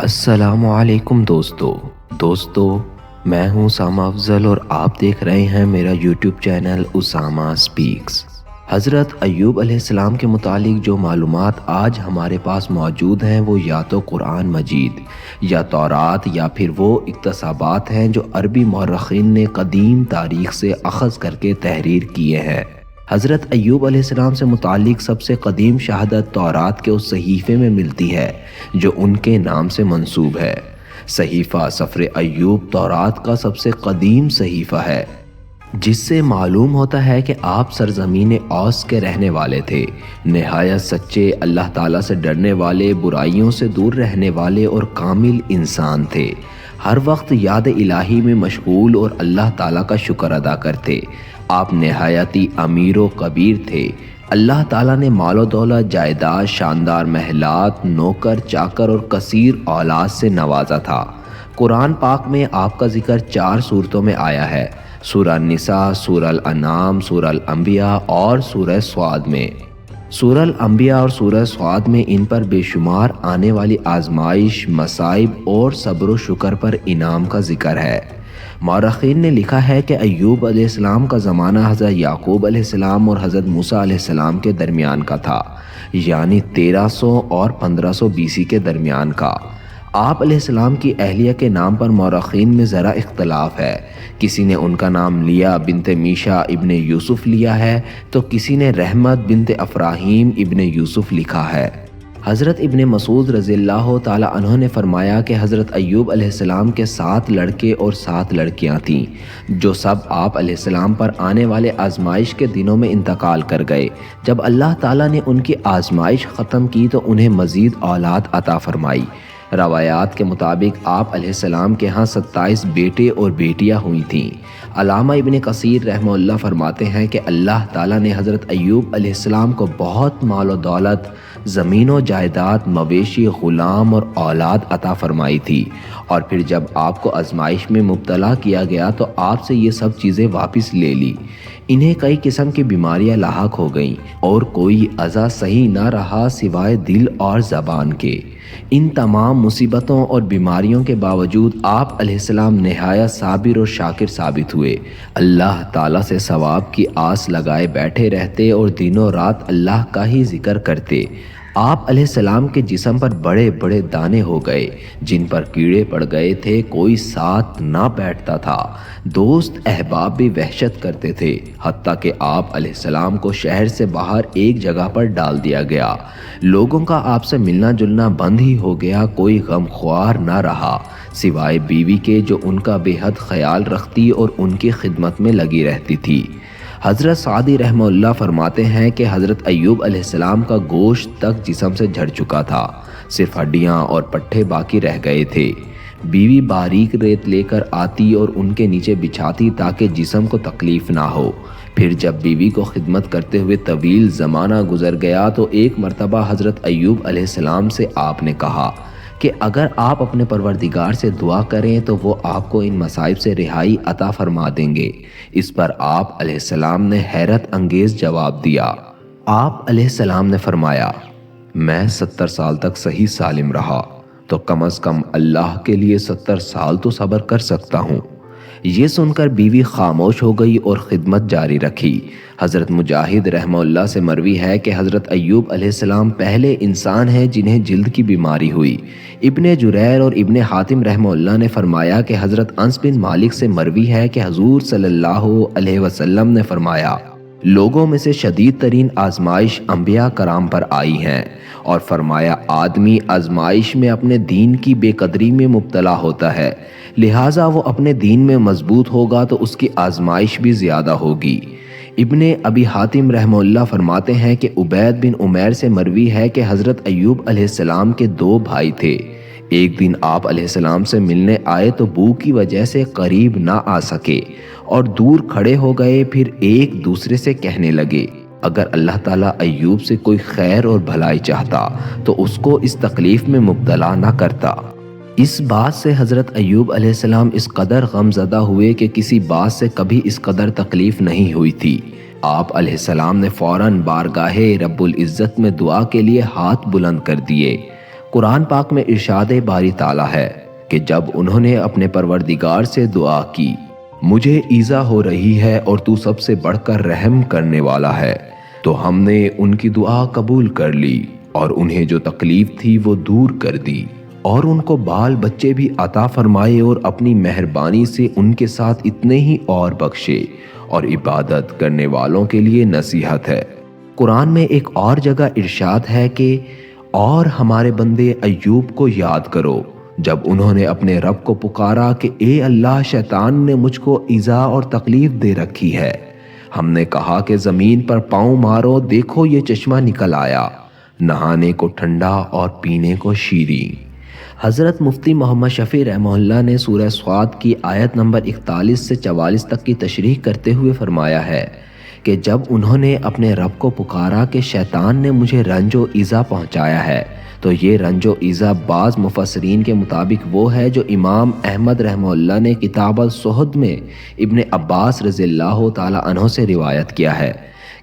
السلام علیکم دوستو میں ہوں اسامہ افضل اور آپ دیکھ رہے ہیں میرا یوٹیوب چینل اسامہ سپیکس۔ حضرت ایوب علیہ السلام کے متعلق جو معلومات آج ہمارے پاس موجود ہیں وہ یا تو قرآن مجید یا تورات یا پھر وہ اقتباسات ہیں جو عربی مورخین نے قدیم تاریخ سے اخذ کر کے تحریر کیے ہیں۔ حضرت ایوب علیہ السلام سے متعلق سب سے قدیم شہادت تورات کے اس صحیفے میں ملتی ہے جو ان کے نام سے منسوب ہے۔ صحیفہ سفر ایوب تورات کا سب سے قدیم صحیفہ ہے، جس سے معلوم ہوتا ہے کہ آپ سرزمین اوس کے رہنے والے تھے، نہایت سچے، اللہ تعالیٰ سے ڈرنے والے، برائیوں سے دور رہنے والے اور کامل انسان تھے۔ ہر وقت یاد الہی میں مشغول اور اللہ تعالیٰ کا شکر ادا کرتے۔ آپ نہایتی امیر و کبیر تھے۔ اللہ تعالیٰ نے مال و دولت، جائیداد، شاندار محلات، نوکر چاکر اور کثیر اولاد سے نوازا تھا۔ قرآن پاک میں آپ کا ذکر 4 صورتوں میں آیا ہے: سورہ النساء، سورہ الانعام، سورہ الانبیاء اور سورہ صاد میں۔ سورہ الانبیاء اور سورہ صاد میں ان پر بے شمار آنے والی آزمائش، مصائب اور صبر و شکر پر انعام کا ذکر ہے۔ مورخین نے لکھا ہے کہ ایوب علیہ السلام کا زمانہ حضرت یعقوب علیہ السلام اور حضرت موسیٰ علیہ السلام کے درمیان کا تھا، یعنی 1300 اور 1500 BC کے درمیان کا۔ آپ علیہ السلام کی اہلیہ کے نام پر مورخین میں ذرا اختلاف ہے۔ کسی نے ان کا نام لیا بنت میشا ابن یوسف لیا ہے تو کسی نے رحمت بنت افراہیم ابن یوسف لکھا ہے۔ حضرت ابن مسعود رضی اللہ تعالی عنہ نے فرمایا کہ حضرت ایوب علیہ السلام کے 7 لڑکے اور 7 لڑکیاں تھیں، جو سب آپ علیہ السلام پر آنے والے آزمائش کے دنوں میں انتقال کر گئے۔ جب اللہ تعالیٰ نے ان کی آزمائش ختم کی تو انہیں مزید اولاد عطا فرمائی۔ روایات کے مطابق آپ علیہ السلام کے ہاں 27 بیٹے اور بیٹیاں ہوئی تھیں۔ علامہ ابن کثیر رحمہ اللہ فرماتے ہیں کہ اللہ تعالیٰ نے حضرت ایوب علیہ السلام کو بہت مال و دولت، زمین و جائیداد، مویشی، غلام اور اولاد عطا فرمائی تھی، اور پھر جب آپ کو آزمائش میں مبتلا کیا گیا تو آپ سے یہ سب چیزیں واپس لے لی۔ انہیں کئی قسم کی بیماریاں لاحق ہو گئیں اور کوئی عزا صحیح نہ رہا سوائے دل اور زبان کے۔ ان تمام مصیبتوں اور بیماریوں کے باوجود آپ علیہ السلام نہایت صابر اور شاکر ثابت ہوئے۔ اللہ تعالیٰ سے ثواب کی آس لگائے بیٹھے رہتے اور دنوں رات اللہ کا ہی ذکر کرتے۔ آپ علیہ السلام کے جسم پر بڑے بڑے دانے ہو گئے جن پر کیڑے پڑ گئے تھے، کوئی ساتھ نہ بیٹھتا تھا، دوست احباب بھی وحشت کرتے تھے، حتیٰ کہ آپ علیہ السلام کو شہر سے باہر ایک جگہ پر ڈال دیا گیا۔ لوگوں کا آپ سے ملنا جلنا بند ہی ہو گیا، کوئی غم خوار نہ رہا سوائے بیوی کے جو ان کا بے حد خیال رکھتی اور ان کی خدمت میں لگی رہتی تھی۔ حضرت سعدی رحمہ اللہ فرماتے ہیں کہ حضرت ایوب علیہ السلام کا گوشت تک جسم سے جھڑ چکا تھا، صرف ہڈیاں اور پٹھے باقی رہ گئے تھے۔ بیوی باریک ریت لے کر آتی اور ان کے نیچے بچھاتی تاکہ جسم کو تکلیف نہ ہو۔ پھر جب بیوی کو خدمت کرتے ہوئے طویل زمانہ گزر گیا تو ایک مرتبہ حضرت ایوب علیہ السلام سے آپ نے کہا کہ اگر آپ اپنے پروردگار سے دعا کریں تو وہ آپ کو ان مصائب سے رہائی عطا فرما دیں گے۔ اس پر آپ علیہ السلام نے حیرت انگیز جواب دیا۔ آپ علیہ السلام نے فرمایا، میں 70 سال تک صحیح سالم رہا تو کم از کم اللہ کے لیے 70 سال تو صبر کر سکتا ہوں۔ یہ سن کر بیوی خاموش ہو گئی اور خدمت جاری رکھی۔ حضرت مجاہد رحمہ اللہ سے مروی ہے کہ حضرت ایوب علیہ السلام پہلے انسان ہیں جنہیں جلد کی بیماری ہوئی۔ ابن جریر اور ابن حاتم رحمہ اللہ نے فرمایا کہ حضرت انس بن مالک سے مروی ہے کہ حضور صلی اللہ علیہ وسلم نے فرمایا، لوگوں میں سے شدید ترین آزمائش انبیاء کرام پر آئی ہیں، اور فرمایا آدمی آزمائش میں اپنے دین کی بے قدری میں مبتلا ہوتا ہے، لہٰذا وہ اپنے دین میں مضبوط ہوگا تو اس کی آزمائش بھی زیادہ ہوگی۔ ابن ابی حاتم رحمہ اللہ فرماتے ہیں کہ عبید بن عمیر سے مروی ہے کہ حضرت ایوب علیہ السلام کے 2 بھائی تھے۔ ایک دن آپ علیہ السلام سے ملنے آئے تو بھوک کی وجہ سے قریب نہ آ سکے اور دور کھڑے ہو گئے، پھر ایک دوسرے سے کہنے لگے، اگر اللہ تعالیٰ ایوب سے کوئی خیر اور بھلائی چاہتا تو اس کو اس تکلیف میں مبتلا نہ کرتا۔ اس بات سے حضرت ایوب علیہ السلام اس قدر غم زدہ ہوئے کہ کسی بات سے کبھی اس قدر تکلیف نہیں ہوئی تھی۔ آپ علیہ السلام نے فوراً بارگاہ رب العزت میں دعا کے لیے ہاتھ بلند کر دیے۔ قرآن پاک میں ارشاد باری تعالیٰ ہے کہ جب انہوں نے اپنے پروردگار سے دعا کی مجھے ایذا ہو رہی ہے اور تو سب سے بڑھ کر رحم کرنے والا ہے، تو ہم نے ان کی دعا قبول کر لی اور انہیں جو تکلیف تھی وہ دور کر دی، اور ان کو بال بچے بھی عطا فرمائے اور اپنی مہربانی سے ان کے ساتھ اتنے ہی اور بخشے، اور عبادت کرنے والوں کے لیے نصیحت ہے۔ قرآن میں ایک اور جگہ ارشاد ہے کہ اور ہمارے بندے ایوب کو یاد کرو جب انہوں نے اپنے رب کو پکارا کہ اے اللہ، شیطان نے مجھ کو ایذا اور تکلیف دے رکھی ہے۔ ہم نے کہا کہ زمین پر پاؤں مارو، دیکھو یہ چشمہ نکل آیا، نہانے کو ٹھنڈا اور پینے کو شیریں۔ حضرت مفتی محمد شفیع رحمہ اللہ نے سورہ صاد کی آیت نمبر 41 سے 44 تک کی تشریح کرتے ہوئے فرمایا ہے کہ جب انہوں نے اپنے رب کو پکارا کہ شیطان نے مجھے رنج و ایذا پہنچایا ہے، تو یہ رنج و ایذا بعض مفسرین کے مطابق وہ ہے جو امام احمد رحمہ اللہ نے کتاب الزہد میں ابن عباس رضی اللہ تعالی عنہ سے روایت کیا ہے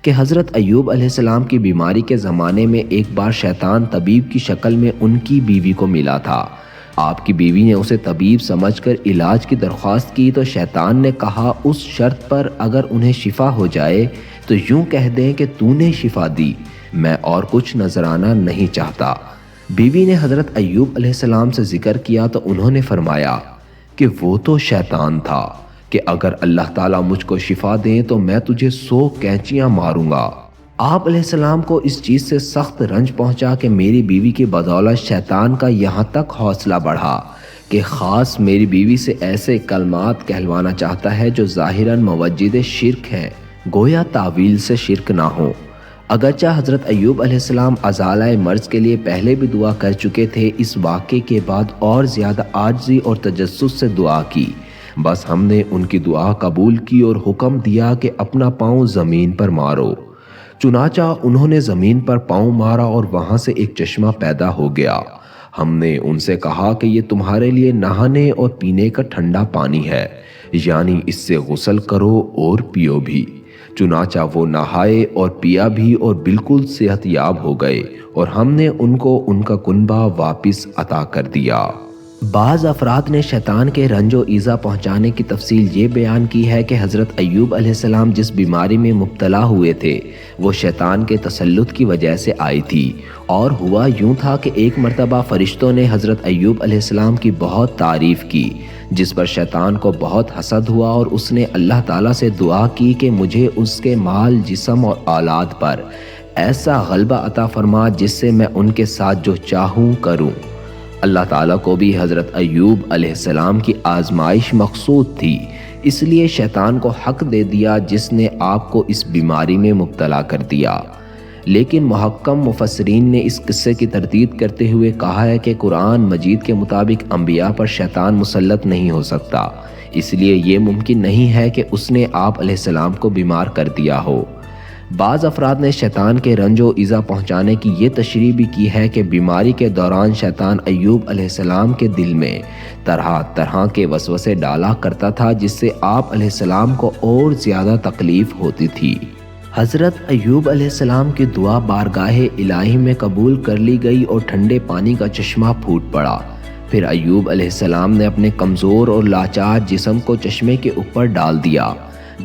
کہ حضرت ایوب علیہ السلام کی بیماری کے زمانے میں ایک بار شیطان طبیب کی شکل میں ان کی بیوی کو ملا تھا۔ آپ کی بیوی نے اسے طبیب سمجھ کر علاج کی درخواست کی تو شیطان نے کہا اس شرط پر اگر انہیں شفا ہو جائے تو یوں کہہ دیں کہ تو نے شفا دی، میں اور کچھ نذرانہ نہیں چاہتا۔ بیوی نے حضرت ایوب علیہ السلام سے ذکر کیا تو انہوں نے فرمایا کہ وہ تو شیطان تھا کہ اگر اللہ تعالیٰ مجھ کو شفا دیں تو میں تجھے 100 کینچیاں ماروں گا۔ آپ علیہ السلام کو اس چیز سے سخت رنج پہنچا کہ میری بیوی کی بدولت شیطان کا یہاں تک حوصلہ بڑھا کہ خاص میری بیوی سے ایسے کلمات کہلوانا چاہتا ہے جو ظاہراً موجد شرک ہیں، گویا تعویل سے شرک نہ ہو۔ اگرچہ حضرت ایوب علیہ السلام ازالہ مرض کے لیے پہلے بھی دعا کر چکے تھے، اس واقعے کے بعد اور زیادہ عاجزی اور تجسس سے دعا کی، بس ہم نے ان کی دعا قبول کی اور حکم دیا کہ اپنا پاؤں زمین پر مارو۔ چنانچہ انہوں نے زمین پر پاؤں مارا اور وہاں سے ایک چشمہ پیدا ہو گیا۔ ہم نے ان سے کہا کہ یہ تمہارے لیے نہانے اور پینے کا ٹھنڈا پانی ہے، یعنی اس سے غسل کرو اور پیو بھی۔ چنانچہ وہ نہائے اور پیا بھی اور بالکل صحت یاب ہو گئے، اور ہم نے ان کو ان کا کنبہ واپس عطا کر دیا۔ بعض افراد نے شیطان کے رنج و ایذا پہنچانے کی تفصیل یہ بیان کی ہے کہ حضرت ایوب علیہ السلام جس بیماری میں مبتلا ہوئے تھے وہ شیطان کے تسلط کی وجہ سے آئی تھی، اور ہوا یوں تھا کہ ایک مرتبہ فرشتوں نے حضرت ایوب علیہ السلام کی بہت تعریف کی، جس پر شیطان کو بہت حسد ہوا اور اس نے اللہ تعالیٰ سے دعا کی کہ مجھے اس کے مال، جسم اور اولاد پر ایسا غلبہ عطا فرما جس سے میں ان کے ساتھ جو چاہوں کروں۔ اللہ تعالیٰ کو بھی حضرت ایوب علیہ السلام کی آزمائش مقصود تھی، اس لیے شیطان کو حق دے دیا جس نے آپ کو اس بیماری میں مبتلا کر دیا۔ لیکن محکم مفسرین نے اس قصے کی تردید کرتے ہوئے کہا ہے کہ قرآن مجید کے مطابق انبیاء پر شیطان مسلط نہیں ہو سکتا، اس لیے یہ ممکن نہیں ہے کہ اس نے آپ علیہ السلام کو بیمار کر دیا ہو۔ بعض افراد نے شیطان کے رنج و ایذا پہنچانے کی یہ تشریح بھی کی ہے کہ بیماری کے دوران شیطان ایوب علیہ السلام کے دل میں طرح طرح کے وسوسے ڈالا کرتا تھا جس سے آپ علیہ السلام کو اور زیادہ تکلیف ہوتی تھی۔ حضرت ایوب علیہ السلام کی دعا بارگاہ الہی میں قبول کر لی گئی اور ٹھنڈے پانی کا چشمہ پھوٹ پڑا۔ پھر ایوب علیہ السلام نے اپنے کمزور اور لاچار جسم کو چشمے کے اوپر ڈال دیا۔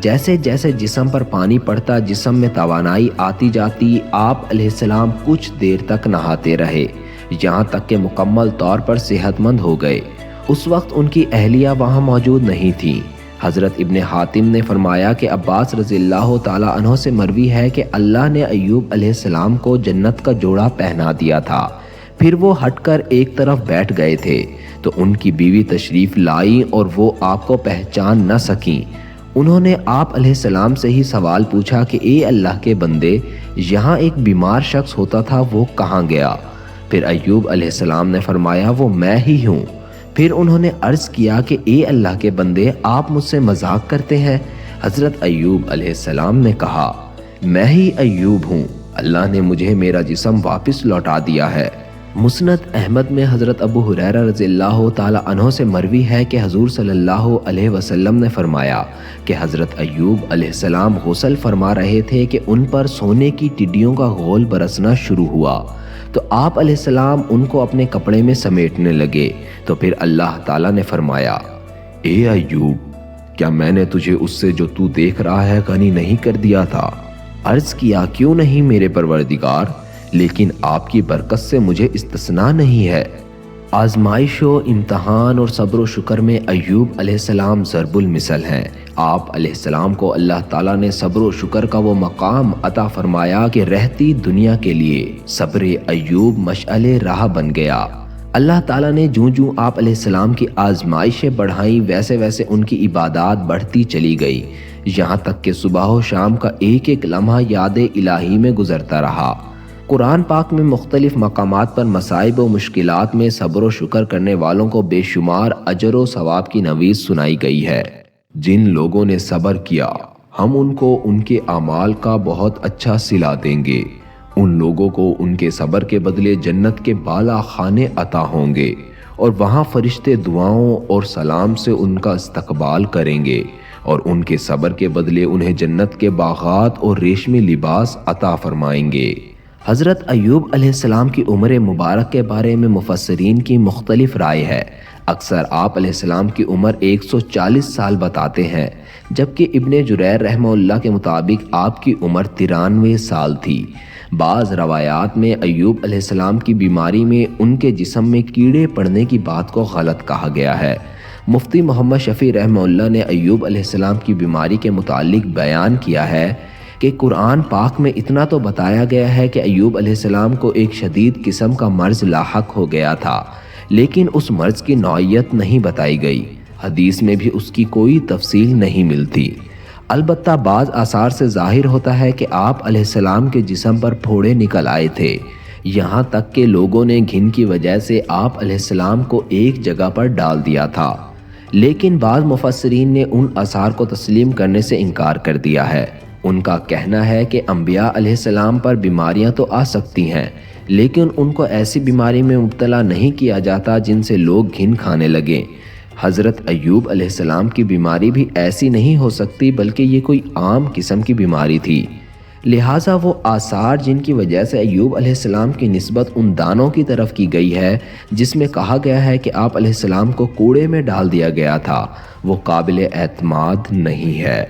جیسے جیسے جسم پر پانی پڑتا جسم میں توانائی آتی جاتی، آپ علیہ السلام کچھ دیر تک نہاتے رہے، یہاں تک کہ مکمل طور پر صحت مند ہو گئے۔ اس وقت ان کی اہلیہ وہاں موجود نہیں تھی۔ حضرت ابن حاتم نے فرمایا کہ عباس رضی اللہ تعالی عنہ سے مروی ہے کہ اللہ نے ایوب علیہ السلام کو جنت کا جوڑا پہنا دیا تھا، پھر وہ ہٹ کر ایک طرف بیٹھ گئے تھے تو ان کی بیوی تشریف لائی اور وہ آپ کو پہچان نہ سکیں۔ انہوں نے آپ علیہ السلام سے ہی سوال پوچھا کہ اے اللہ کے بندے، یہاں ایک بیمار شخص ہوتا تھا، وہ کہاں گیا؟ پھر ایوب علیہ السلام نے فرمایا وہ میں ہی ہوں۔ پھر انہوں نے عرض کیا کہ اے اللہ کے بندے، آپ مجھ سے مذاق کرتے ہیں؟ حضرت ایوب علیہ السلام نے کہا میں ہی ایوب ہوں، اللہ نے مجھے میرا جسم واپس لوٹا دیا ہے۔ مسند احمد میں حضرت ابو ہریرہ رضی اللہ تعالی عنہ سے مروی ہے کہ حضور صلی اللہ علیہ وسلم نے فرمایا کہ حضرت ایوب علیہ السلام غسل فرما رہے تھے کہ ان پر سونے کی ٹڈیوں کا غول برسنا شروع ہوا، تو آپ علیہ السلام ان کو اپنے کپڑے میں سمیٹنے لگے۔ تو پھر اللہ تعالیٰ نے فرمایا، اے ایوب، کیا میں نے تجھے اس سے جو تو دیکھ رہا ہے غنی نہیں کر دیا تھا؟ عرض کیا، کیوں نہیں میرے پروردگار، لیکن آپ کی برکت سے مجھے استثناء نہیں ہے۔ آزمائش و امتحان اور صبر و شکر میں ایوب علیہ السلام ضرب المثل ہیں۔ آپ علیہ السلام کو اللہ تعالیٰ نے صبر و شکر کا وہ مقام عطا فرمایا کہ رہتی دنیا کے لیے صبر ایوب مشعل راہ بن گیا۔ اللہ تعالیٰ نے جوں جوں آپ علیہ السلام کی آزمائشیں بڑھائیں ویسے ویسے ان کی عبادات بڑھتی چلی گئی، یہاں تک کہ صبح و شام کا ایک ایک لمحہ یاد الہی میں گزرتا رہا۔ قرآن پاک میں مختلف مقامات پر مصائب و مشکلات میں صبر و شکر کرنے والوں کو بے شمار اجر و ثواب کی نوید سنائی گئی ہے۔ جن لوگوں نے صبر کیا ہم ان کو ان کے اعمال کا بہت اچھا صلہ دیں گے، ان لوگوں کو ان کے صبر کے بدلے جنت کے بالا خانے عطا ہوں گے، اور وہاں فرشتے دعاؤں اور سلام سے ان کا استقبال کریں گے، اور ان کے صبر کے بدلے انہیں جنت کے باغات اور ریشمی لباس عطا فرمائیں گے۔ حضرت ایوب علیہ السلام کی عمر مبارک کے بارے میں مفسرین کی مختلف رائے ہے۔ اکثر آپ علیہ السلام کی عمر 140 سال بتاتے ہیں، جبکہ ابن جریر رحمہ اللہ کے مطابق آپ کی عمر 93 سال تھی۔ بعض روایات میں ایوب علیہ السلام کی بیماری میں ان کے جسم میں کیڑے پڑنے کی بات کو غلط کہا گیا ہے۔ مفتی محمد شفیع رحمہ اللہ نے ایوب علیہ السلام کی بیماری کے متعلق بیان کیا ہے کہ قرآن پاک میں اتنا تو بتایا گیا ہے کہ ایوب علیہ السلام کو ایک شدید قسم کا مرض لاحق ہو گیا تھا، لیکن اس مرض کی نوعیت نہیں بتائی گئی۔ حدیث میں بھی اس کی کوئی تفصیل نہیں ملتی۔ البتہ بعض آثار سے ظاہر ہوتا ہے کہ آپ علیہ السلام کے جسم پر پھوڑے نکل آئے تھے، یہاں تک کہ لوگوں نے گھن کی وجہ سے آپ علیہ السلام کو ایک جگہ پر ڈال دیا تھا، لیکن بعض مفسرین نے ان آثار کو تسلیم کرنے سے انکار کر دیا ہے۔ ان کا کہنا ہے کہ انبیاء علیہ السلام پر بیماریاں تو آ سکتی ہیں، لیکن ان کو ایسی بیماری میں مبتلا نہیں کیا جاتا جن سے لوگ گھن کھانے لگیں۔ حضرت ایوب علیہ السلام کی بیماری بھی ایسی نہیں ہو سکتی، بلکہ یہ کوئی عام قسم کی بیماری تھی۔ لہٰذا وہ آثار جن کی وجہ سے ایوب علیہ السلام کی نسبت ان دانوں کی طرف کی گئی ہے جس میں کہا گیا ہے کہ آپ علیہ السلام کو کوڑے میں ڈال دیا گیا تھا، وہ قابل اعتماد نہیں ہے۔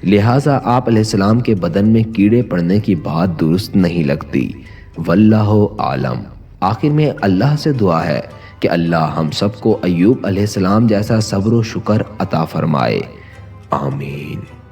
لہٰذا آپ علیہ السلام کے بدن میں کیڑے پڑنے کی بات درست نہیں لگتی۔ واللہ عالم۔ آخر میں اللہ سے دعا ہے کہ اللہ ہم سب کو ایوب علیہ السلام جیسا صبر و شکر عطا فرمائے۔ آمین۔